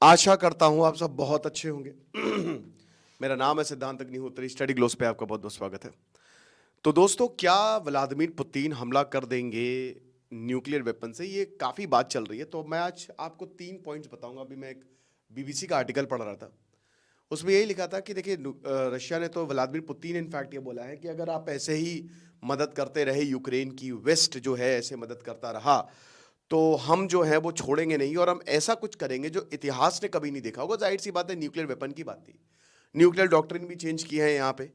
आशा करता हूँ आप सब बहुत अच्छे होंगे। मेरा नाम है सिद्धांत अग्निहोत्री, स्टडी ग्लोस पे आपका बहुत बहुत स्वागत है। तो दोस्तों, क्या व्लादिमीर पुतिन हमला कर देंगे न्यूक्लियर वेपन से? ये काफ़ी बात चल रही है। तो मैं आज आपको 3 पॉइंट्स बताऊंगा। अभी मैं एक बीबीसी का आर्टिकल पढ़ रहा था, उसमें यही लिखा था कि देखिए, रशिया ने तो व्लादिमीर पुतिन इनफैक्ट ये बोला है कि अगर आप ऐसे ही मदद करते रहे यूक्रेन की, वेस्ट जो है ऐसे मदद करता रहा, तो हम जो है वो छोड़ेंगे नहीं और हम ऐसा कुछ करेंगे जो इतिहास ने कभी नहीं देखा होगा। जाहिर सी बात है, न्यूक्लियर वेपन की बात थी। न्यूक्लियर डॉक्ट्रिन भी चेंज की है यहाँ पे।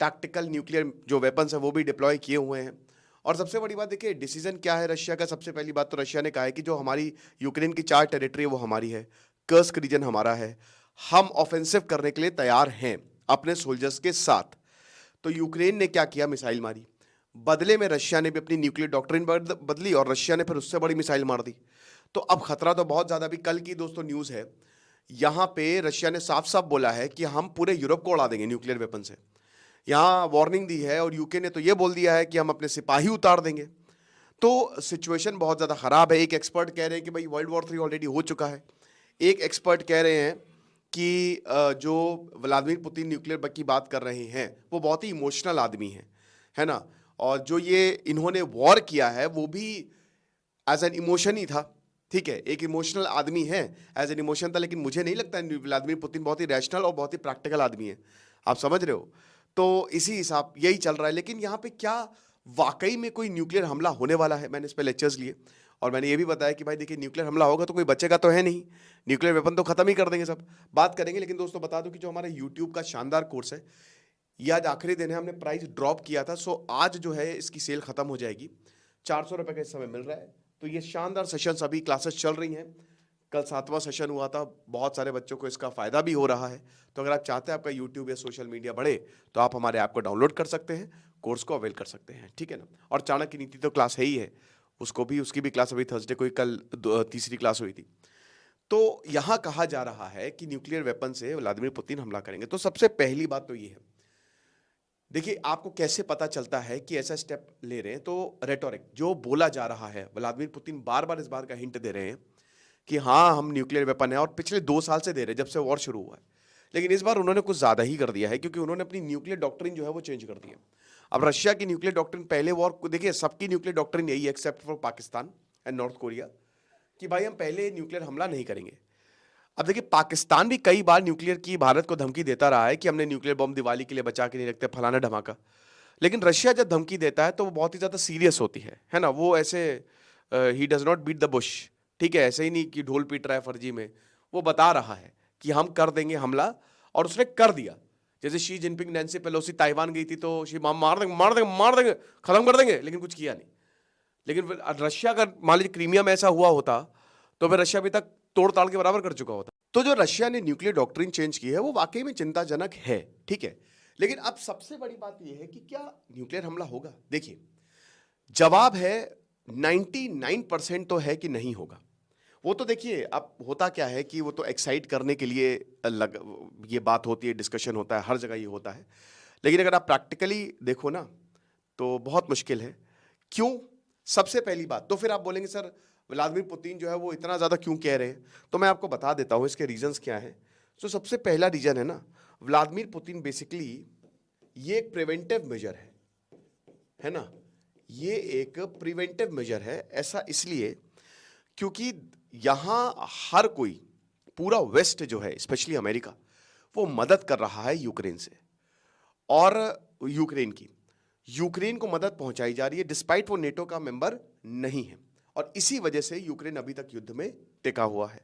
टैक्टिकल न्यूक्लियर जो वेपन्स है वो भी डिप्लॉय किए हुए हैं। और सबसे बड़ी बात देखिए, डिसीजन क्या है रशिया का। सबसे पहली बात तो रशिया ने कहा है कि जो हमारी यूक्रेन की 4 टेरिटरी है वो हमारी है, कर्स्क रीजन हमारा है, हम ऑफेंसिव करने के लिए तैयार हैं अपने सोल्जर्स के साथ। तो यूक्रेन ने क्या किया? मिसाइल मारी। बदले में रशिया ने भी अपनी न्यूक्लियर डॉक्ट्रिन बदली और रशिया ने फिर उससे बड़ी मिसाइल मार दी। तो अब खतरा तो बहुत ज्यादा। भी कल की दोस्तों न्यूज है, यहां पे रशिया ने साफ साफ बोला है कि हम पूरे यूरोप को उड़ा देंगे न्यूक्लियर वेपन से। यहां वार्निंग दी है। और यूके ने तो यह बोल दिया है कि हम अपने सिपाही उतार देंगे। तो सिचुएशन बहुत ज्यादा खराब है। एक एक्सपर्ट कह रहे हैं कि भाई वर्ल्ड वॉर 3 ऑलरेडी हो चुका है। एक एक्सपर्ट कह रहे हैं कि जो व्लादिमीर पुतिन न्यूक्लियर की बात कर रहे हैं वो बहुत ही इमोशनल आदमी है ना। और जो ये इन्होंने वॉर किया है वो भी एज एन इमोशन ही था। ठीक है, एक इमोशनल आदमी है, एज एन इमोशन था। लेकिन मुझे नहीं लगता व्लादिमीर पुतिन बहुत ही रैशनल और बहुत ही प्रैक्टिकल आदमी है। आप समझ रहे हो? तो इसी हिसाब यही चल रहा है। लेकिन यहाँ पे क्या वाकई में कोई न्यूक्लियर हमला होने वाला है? मैंने इस पर लेक्चर्स लिए और मैंने ये भी बताया कि भाई देखिए, न्यूक्लियर हमला होगा तो कोई बचेगा तो है नहीं। न्यूक्लियर वेपन तो खत्म ही कर देंगे सब। बात करेंगे। लेकिन दोस्तों बता दूं कि जो हमारा यूट्यूब का शानदार कोर्स है, ये आज आखिरी दिन है। हमने प्राइस ड्रॉप किया था, सो आज जो है इसकी सेल खत्म हो जाएगी। 400 रुपये का इस समय मिल रहा है। तो ये शानदार सेशन, अभी क्लासेस चल रही हैं। कल 7वां सेशन हुआ था, बहुत सारे बच्चों को इसका फायदा भी हो रहा है। तो अगर आप चाहते हैं आपका यूट्यूब या सोशल मीडिया बढ़े, तो आप हमारे ऐप को डाउनलोड कर सकते हैं, कोर्स को अवेल कर सकते हैं। ठीक है ना। और चाणक्य नीति तो क्लास है ही है, उसकी भी क्लास अभी थर्सडे को ही, कल तीसरी क्लास हुई थी। तो यहां कहा जा रहा है कि न्यूक्लियर वेपन से व्लादिमीर पुतिन हमला करेंगे। तो सबसे पहली बात तो ये है, देखिए आपको कैसे पता चलता है कि ऐसा स्टेप ले रहे हैं? तो रेटोरिक जो बोला जा रहा है, व्लादिमीर पुतिन बार बार इस बार का हिंट दे रहे हैं कि हाँ हम न्यूक्लियर वेपन है, और पिछले 2 साल से दे रहे हैं जब से वॉर शुरू हुआ है। लेकिन इस बार उन्होंने कुछ ज्यादा ही कर दिया है, क्योंकि उन्होंने अपनी न्यूक्लियर डॉक्ट्रिन जो है वो चेंज कर दी है। अब रशिया की न्यूक्लियर डॉक्ट्रिन, पहले वॉर को देखिए, सबकी न्यूक्लियर डॉक्ट्रिन यही है except for Pakistan and north Korea, कि भाई हम पहले न्यूक्लियर हमला नहीं करेंगे। अब देखिए, पाकिस्तान भी कई बार न्यूक्लियर की भारत को धमकी देता रहा है कि हमने न्यूक्लियर बम दिवाली के लिए बचा के नहीं रखते, फलाना धमाका। लेकिन रशिया जब धमकी देता है तो वो बहुत ही ज्यादा सीरियस होती है ना। वो ऐसे ही does not beat the bush. ठीक है, ऐसे ही नहीं कि ढोल पीट रहा है फर्जी में। वो बता रहा है कि हम कर देंगे हमला, और उसने कर दिया। जैसे Xi Jinping, Nancy Pelosi Taiwan गई थी तो शी मार देंगे, मार देंगे, मार देंगे, खत्म कर देंगे, लेकिन कुछ किया नहीं। लेकिन रशिया का मान लीजिए क्रीमिया में ऐसा हुआ होता, तो फिर रशिया अभी तक तोड़ ताड़ के बराबर कर चुका होता। तो जो रशिया ने न्यूक्लियर डॉक्ट्रिन चेंज की है वो वाकई में चिंताजनक है। ठीक है, लेकिन अब सबसे बड़ी बात यह है कि क्या न्यूक्लियर हमला होगा? देखिए, जवाब है 99% तो है कि नहीं होगा। वो तो देखिए, अब होता क्या है कि वो तो एक्साइट करने के लिए ये बात होती है, डिस्कशन होता है, हर जगह ये होता है। लेकिन अगर आप प्रैक्टिकली देखो ना, तो बहुत मुश्किल है। क्यों? सबसे पहली बात तो फिर आप बोलेंगे सर व्लादिमीर पुतिन जो है वो इतना ज्यादा क्यों कह रहे हैं? तो मैं आपको बता देता हूं इसके रीजंस क्या है। तो सबसे पहला रीजन है ना, व्लादिमीर पुतिन बेसिकली ये एक प्रिवेंटिव मेजर है ना। ये एक प्रिवेंटिव मेजर है। ऐसा इसलिए क्योंकि यहां हर कोई, पूरा वेस्ट जो है, स्पेशली अमेरिका, वो मदद कर रहा है यूक्रेन से। और यूक्रेन को मदद पहुंचाई जा रही है डिस्पाइट वो नेटो का मेंबर नहीं है। और इसी वजह से यूक्रेन अभी तक युद्ध में टिका हुआ है।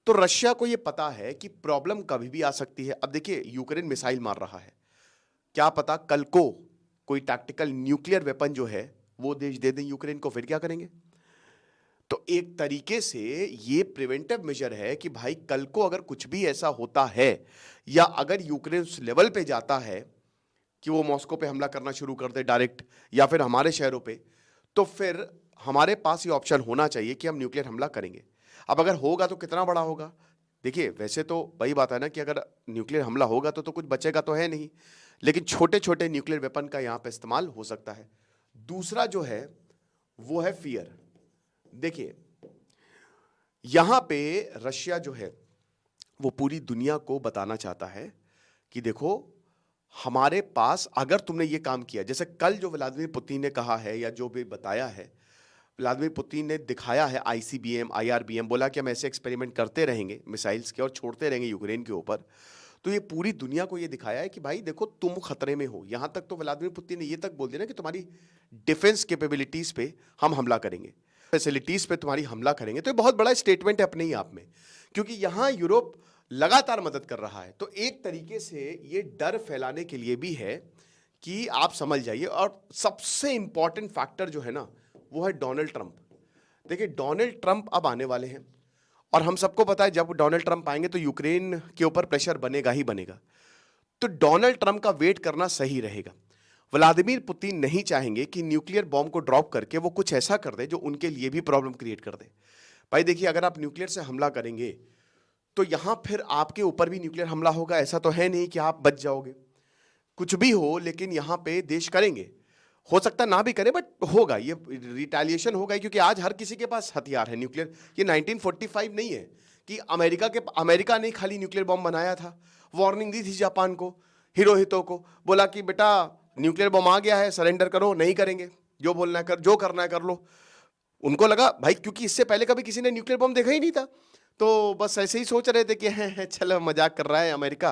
तो रशिया को यह पता है कि प्रॉब्लम कभी भी आ सकती है। अब देखिए, यूक्रेन मिसाइल मार रहा है, क्या पता कल को कोई टैक्टिकल न्यूक्लियर वेपन जो है वो देश दे दें यूक्रेन को, फिर क्या करेंगे? तो एक तरीके से ये प्रिवेंटिव मेजर है कि भाई कल को अगर कुछ भी ऐसा होता है, या अगर यूक्रेन उस लेवल पे जाता है कि वो मॉस्को पे हमला करना शुरू कर दे डायरेक्ट, या फिर हमारे शहरों पे, तो फिर हमारे पास ये ऑप्शन होना चाहिए कि हम न्यूक्लियर हमला करेंगे। अब अगर होगा तो कितना बड़ा होगा? देखिए, वैसे तो वही बात है ना कि अगर न्यूक्लियर हमला होगा तो कुछ बचेगा तो है नहीं। लेकिन छोटे छोटे न्यूक्लियर वेपन का यहां पे इस्तेमाल हो सकता है। दूसरा जो है वो है फियर। देखिए, यहां पे रशिया जो है वो पूरी दुनिया को बताना चाहता है कि देखो, हमारे पास अगर तुमने ये काम किया, जैसे कल जो व्लादिमीर पुतिन ने कहा है या जो भी बताया है, व्लादिमीर पुतिन ने दिखाया है आईसीबीएम, आईआरबीएम, बोला कि हम ऐसे एक्सपेरिमेंट करते रहेंगे मिसाइल्स के और छोड़ते रहेंगे यूक्रेन के ऊपर। तो ये पूरी दुनिया को ये दिखाया है कि भाई देखो, तुम खतरे में हो। यहां तक तो व्लादिमीर पुतिन ने ये तक बोल दिया ना कि तुम्हारी डिफेंस कैपेबिलिटीज पे हम हमला करेंगे, फैसिलिटीज पे तुम्हारी हमला करेंगे। तो ये बहुत बड़ा स्टेटमेंट है अपने ही आप में, क्योंकि यहां यूरोप लगातार मदद कर रहा है। तो एक तरीके से ये डर फैलाने के लिए भी है कि आप समझ जाइए। और सबसे इंपॉर्टेंट फैक्टर जो है ना, वो है डोनाल्ड ट्रंप। देखिए, डोनाल्ड ट्रंप अब आने वाले हैं और हम सबको पता है जब डोनाल्ड ट्रंप आएंगे तो यूक्रेन के ऊपर प्रेशर बनेगा ही बनेगा। तो डोनाल्ड ट्रंप का वेट करना सही रहेगा। व्लादिमीर पुतिन नहीं चाहेंगे कि न्यूक्लियर बॉम्ब को ड्रॉप करके वो कुछ ऐसा कर दे जो उनके लिए भी प्रॉब्लम क्रिएट कर दे। भाई देखिए, अगर आप न्यूक्लियर से हमला करेंगे तो यहां फिर आपके ऊपर भी न्यूक्लियर हमला होगा। ऐसा तो है नहीं कि आप बच जाओगे, कुछ भी हो, लेकिन यहां पे देश करेंगे। हो सकता ना भी करे, बट होगा, ये रिटेलिएशन होगा, क्योंकि आज हर किसी के पास हथियार है न्यूक्लियर। ये 1945 नहीं है कि अमेरिका ने खाली न्यूक्लियर बॉम्ब बनाया था। वार्निंग दी थी जापान को, हिरोहितो को, बोला कि बेटा न्यूक्लियर बॉम्ब आ गया है, सरेंडर करो। नहीं करेंगे, जो बोलना है कर, जो करना है कर लो। उनको लगा भाई, क्योंकि इससे पहले कभी किसी ने न्यूक्लियर बॉम्ब देखा ही नहीं था, तो बस ऐसे ही सोच रहे थे कि है चलो मजाक कर रहा है अमेरिका।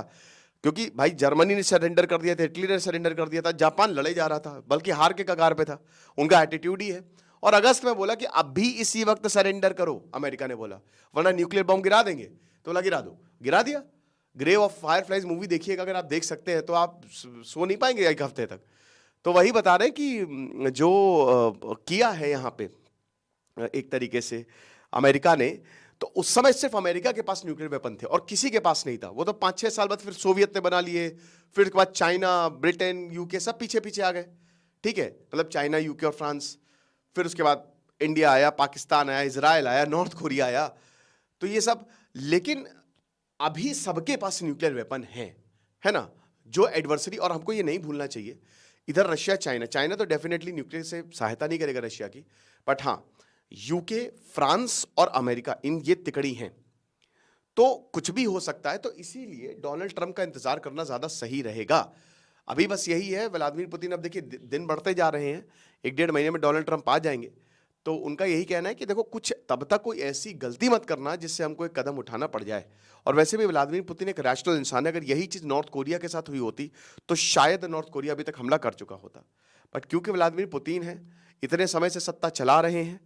क्योंकि भाई जर्मनी ने सरेंडर कर दिया था, इटली ने सरेंडर कर दिया था, जापान लड़े जा रहा था, बल्कि हार के कगार पे था। उनका एटीट्यूड ही है। और अगस्त में बोला कि अब भी इसी वक्त सरेंडर करो, अमेरिका ने बोला, वरना न्यूक्लियर बॉम्ब गिरा देंगे। तो बोला गिरा दो, गिरा दिया। ग्रेव ऑफ फायरफ्लाइज मूवी देखिएगा, अगर आप देख सकते हैं तो आप सो नहीं पाएंगे एक हफ्ते तक। तो वही बता रहे कि जो किया है यहाँ पे एक तरीके से अमेरिका ने, तो उस समय सिर्फ अमेरिका के पास न्यूक्लियर वेपन थे और किसी के पास नहीं था। वो तो 5-6 साल बाद फिर सोवियत ने बना लिए, फिर उसके बाद चाइना, ब्रिटेन, यूके सब पीछे पीछे आ गए। ठीक है, मतलब चाइना, यूके और फ्रांस। फिर उसके बाद इंडिया आया, पाकिस्तान आया, इजराइल आया, नॉर्थ कोरिया आया। तो ये सब, लेकिन अभी सबके पास न्यूक्लियर वेपन है ना, जो एडवर्सरी। और हमको ये नहीं भूलना चाहिए, इधर रशिया, चाइना तो डेफिनेटली न्यूक्लियर से सहायता नहीं करेगा रशिया की, बट हाँ, यूके, फ्रांस और अमेरिका, इन ये तिकड़ी हैं, तो कुछ भी हो सकता है। तो इसीलिए डोनाल्ड ट्रंप का इंतजार करना ज्यादा सही रहेगा। अभी बस यही है, व्लादिमीर पुतिन अब देखिए दिन बढ़ते जा रहे हैं, 1-1.5 महीने में डोनाल्ड ट्रंप आ जाएंगे। तो उनका यही कहना है कि देखो, कुछ तब तक कोई ऐसी गलती मत करना जिससे हमको एक कदम उठाना पड़ जाए। और वैसे भी व्लादिमीर पुतिन एक रैशनल इंसान है। अगर यही चीज नॉर्थ कोरिया के साथ हुई होती तो शायद नॉर्थ कोरिया अभी तक हमला कर चुका होता। बट क्योंकि व्लादिमीर पुतिन है, इतने समय से सत्ता चला रहे हैं,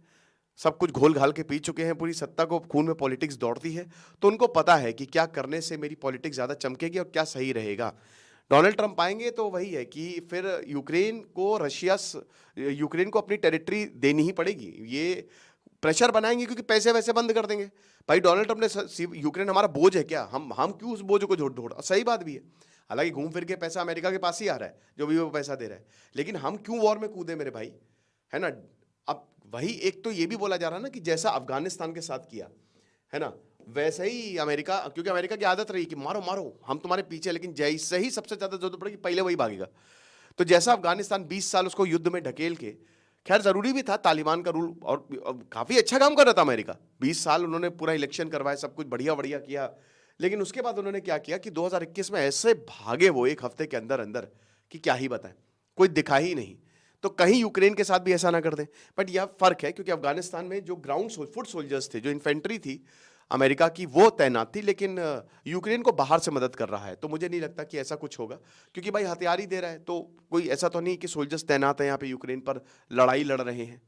सब कुछ घोल घाल के पी चुके हैं, पूरी सत्ता को खून में पॉलिटिक्स दौड़ती है, तो उनको पता है कि क्या करने से मेरी पॉलिटिक्स ज्यादा चमकेगी और क्या सही रहेगा। डोनाल्ड ट्रंप आएंगे तो वही है कि फिर यूक्रेन को अपनी टेरिटरी देनी ही पड़ेगी। ये प्रेशर बनाएंगे क्योंकि पैसे वैसे बंद कर देंगे। भाई डोनाल्ड ट्रंप ने यूक्रेन हमारा बोझ है क्या, हम क्यों उस बोझ को ढोड़। सही बात भी है, हालांकि घूम फिर के पैसा अमेरिका के पास ही आ रहा है, जो भी वो पैसा दे रहा है, लेकिन हम क्यों वॉर में कूदे मेरे भाई, है ना। अब वही एक तो ये भी बोला जा रहा है ना कि जैसा अफगानिस्तान के साथ किया है ना, वैसे ही अमेरिका, क्योंकि अमेरिका की आदत रही कि मारो मारो हम तुम्हारे पीछे, लेकिन जैसे ही सबसे ज्यादा जरूरत पड़ेगी पहले वही भागेगा। तो जैसा अफगानिस्तान 20 साल उसको युद्ध में ढकेल के, खैर जरूरी भी था, तालिबान का रूल, और काफी अच्छा काम कर रहा था अमेरिका। 20 साल उन्होंने पूरा इलेक्शन करवाया, सब कुछ बढ़िया बढ़िया किया, लेकिन उसके बाद उन्होंने क्या किया कि 2021 में ऐसे भागे वो एक हफ्ते के अंदर अंदर कि क्या ही बताएं, कोई दिखा ही नहीं। तो कहीं यूक्रेन के साथ भी ऐसा ना कर दें। बट यह फर्क है क्योंकि अफगानिस्तान में जो फुट सोल्जर्स थे, जो इन्फेंट्री थी अमेरिका की, वो तैनात थी, लेकिन यूक्रेन को बाहर से मदद कर रहा है। तो मुझे नहीं लगता कि ऐसा कुछ होगा, क्योंकि भाई हथियार ही दे रहा है, तो कोई ऐसा तो नहीं कि सोल्जर्स तैनात है यहाँ पे यूक्रेन पर लड़ाई लड़ रहे हैं।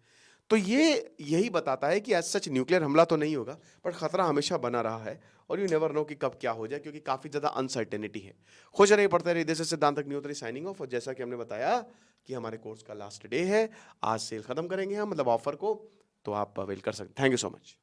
तो ये यही बताता है कि एज सच न्यूक्लियर हमला तो नहीं होगा, पर खतरा हमेशा बना रहा है और यू नेवर नो कि कब क्या हो जाए, क्योंकि काफी ज्यादा अनसर्टेनिटी है। खुश रहिए, पढ़ते रहिए। देश से सिद्धांत अग्निहोत्री साइनिंग ऑफ। और जैसा कि हमने बताया कि हमारे कोर्स का लास्ट डे है, आज सेल खत्म करेंगे हम, मतलब ऑफर को, तो आप अवेल कर सकते। Thank you so much.